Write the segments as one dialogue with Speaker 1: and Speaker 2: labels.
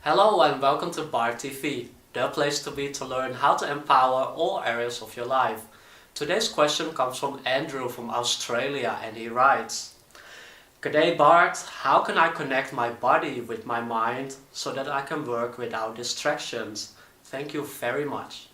Speaker 1: Hello and welcome to Bart TV, the place to be to learn how to empower all areas of your life. Today's question comes from Andrew from Australia and he writes, "G'day Bart, how can I connect my body with my mind so that I can work without distractions? Thank you very much."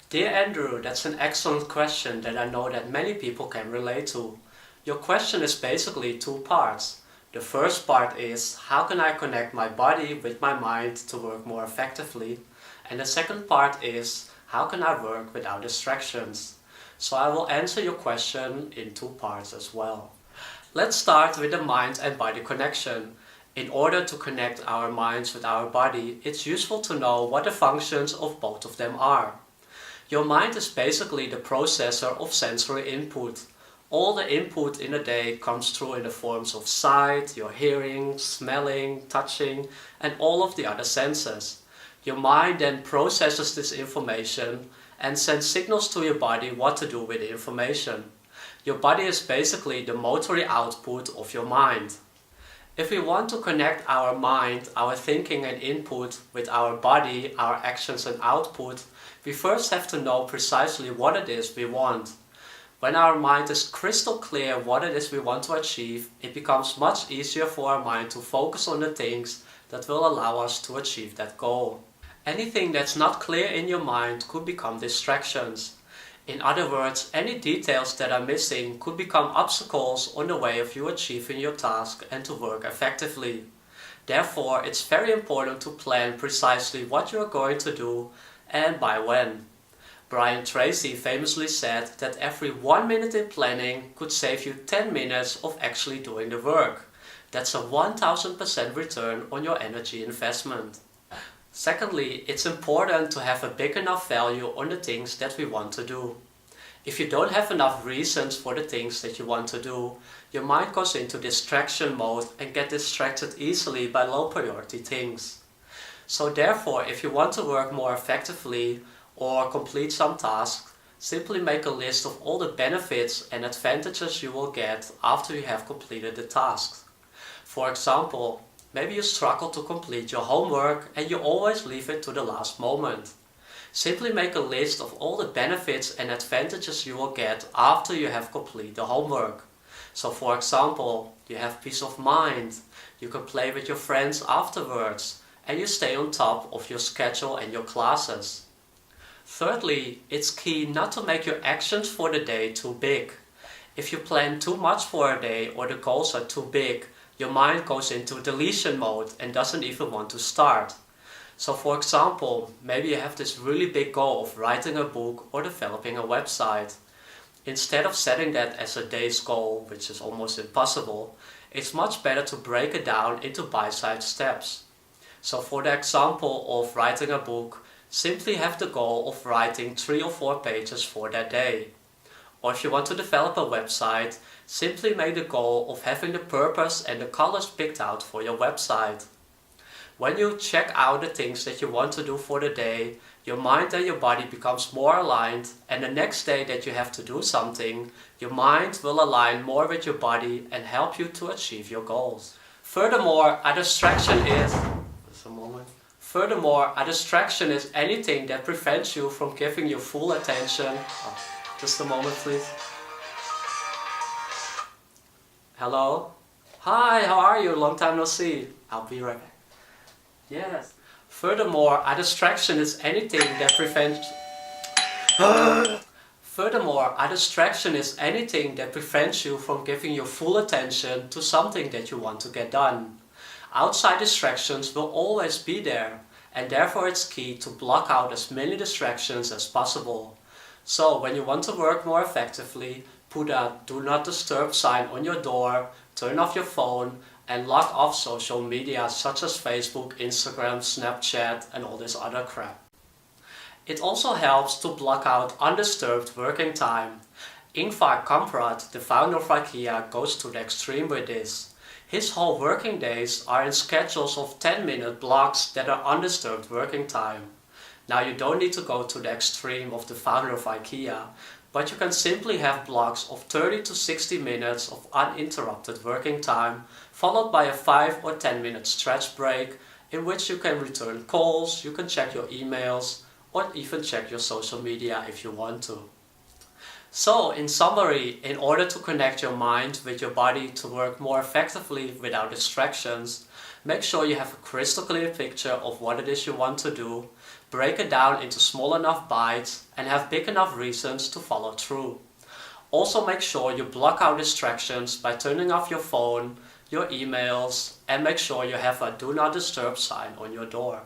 Speaker 1: Dear Andrew, that's an excellent question that I know that many people can relate to. Your question is basically two parts. The first part is, how can I connect my body with my mind to work more effectively? And the second part is, how can I work without distractions? So I will answer your question in two parts as well. Let's start with the mind and body connection. In order to connect our minds with our body, it's useful to know what the functions of both of them are. Your mind is basically the processor of sensory input. All the input in a day comes through in the forms of sight, your hearing, smelling, touching, and all of the other senses. Your mind then processes this information and sends signals to your body what to do with the information. Your body is basically the motory output of your mind. If we want to connect our mind, our thinking and input with our body, our actions and output, we first have to know precisely what it is we want. When our mind is crystal clear what it is we want to achieve, it becomes much easier for our mind to focus on the things that will allow us to achieve that goal. Anything that's not clear in your mind could become distractions. In other words, any details that are missing could become obstacles on the way of you achieving your task and to work effectively. Therefore, it's very important to plan precisely what you are going to do and by when. Brian Tracy famously said that every 1 minute in planning could save you 10 minutes of actually doing the work. That's a 1000% return on your energy investment. Secondly, it's important to have a big enough value on the things that we want to do. If you don't have enough reasons for the things that you want to do, your mind goes into distraction mode and gets distracted easily by low priority things. So therefore, if you want to work more effectively, or complete some tasks, simply make a list of all the benefits and advantages you will get after you have completed the tasks. For example, maybe you struggle to complete your homework and you always leave it to the last moment. Simply make a list of all the benefits and advantages you will get after you have completed the homework. So for example, you have peace of mind, you can play with your friends afterwards, and you stay on top of your schedule and your classes. Thirdly, it's key not to make your actions for the day too big. If you plan too much for a day or the goals are too big, your mind goes into deletion mode and doesn't even want to start. So for example, maybe you have this really big goal of writing a book or developing a website. Instead of setting that as a day's goal, which is almost impossible, it's much better to break it down into bite-sized steps. So for the example of writing a book, simply have the goal of writing 3 or 4 pages for that day. Or if you want to develop a website, simply make the goal of having the purpose and the colors picked out for your website. When you check out the things that you want to do for the day, your mind and your body becomes more aligned, and the next day that you have to do something, your mind will align more with your body and help you to achieve your goals. Furthermore, a distraction is anything that prevents you from giving your full attention. Oh, just a moment, please. Hello? Hi, how are you? Long time no see. I'll be right back. Yes. Furthermore, a distraction is anything that prevents you from giving your full attention to something that you want to get done. Outside distractions will always be there, and therefore it's key to block out as many distractions as possible. So when you want to work more effectively, put a do not disturb sign on your door, turn off your phone, and lock off social media such as Facebook, Instagram, Snapchat, and all this other crap. It also helps to block out undisturbed working time. Ingvar Kamprad, the founder of IKEA, goes to the extreme with this. His whole working days are in schedules of 10-minute blocks that are undisturbed working time. Now you don't need to go to the extreme of the founder of IKEA, but you can simply have blocks of 30 to 60 minutes of uninterrupted working time, followed by a 5 or 10 minute stretch break, in which you can return calls, you can check your emails, or even check your social media if you want to. So, in summary, in order to connect your mind with your body to work more effectively without distractions, make sure you have a crystal clear picture of what it is you want to do, break it down into small enough bites, and have big enough reasons to follow through. Also make sure you block out distractions by turning off your phone, your emails, and make sure you have a do not disturb sign on your door.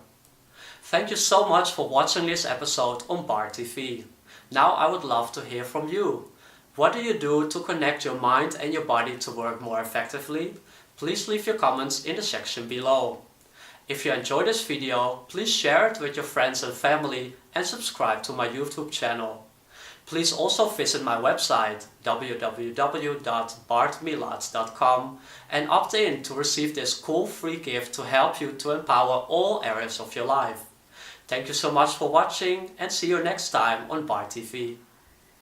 Speaker 1: Thank you so much for watching this episode on Bart TV. Now I would love to hear from you. What do you do to connect your mind and your body to work more effectively? Please leave your comments in the section below. If you enjoyed this video, please share it with your friends and family and subscribe to my YouTube channel. Please also visit my website www.bartmilatz.com and opt in to receive this cool free gift to help you to empower all areas of your life. Thank you so much for watching and see you next time on Bart TV.